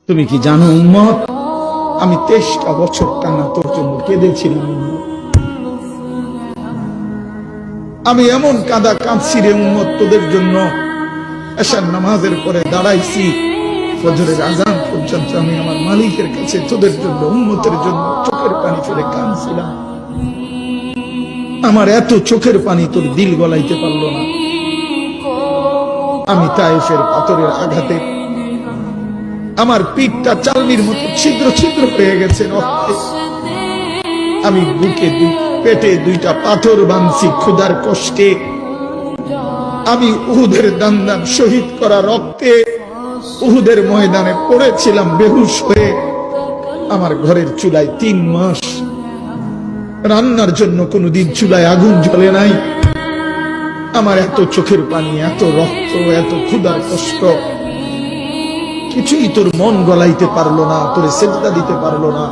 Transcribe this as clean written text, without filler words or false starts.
তুমি কি জানো উম্মত, আমি 23টা বছর টানা তোর জন্য কেঁদেছিলাম। আমি এমন কাঁদা কাঁদছি রে উম্মত তোদের জন্য। এশার নামাজের পরে দাঁড়াইছি, ফজরের আজান পর্যন্ত আমি আমার মালিকের কাছে তোদের জন্য, উম্মতের জন্য চোখের পানি ফেলে কাঁদছিলাম। আমার এত চোখের পানি তোর দিল গলাইতে পারলো না। আমি তায়েফের পাথরের আঘাতে আমার পিঠটা চালনির মতো ছিদ্র ছিদ্র হয়ে গেছে রক্তে। আমি বুকে পেটে 2টা পাথর বাঁধছি ক্ষুধার কষ্টে। আমি উহুদের দান্দান শহীদ করা রক্তে উহুদের ময়দানে পড়েছিলাম বেহুশ হয়ে। আমার ঘরের চুলায় 3 মাস রান্নার জন্য কোনোদিন চুলায় আগুন জ্বলে নাই। আমার এত চোখের পানি, এত রক্ত, এত ক্ষুধার কষ্ট, কিছুই তোর মন গলাইতে পারলো না, তোরে সেজদা দিতে পারলো না।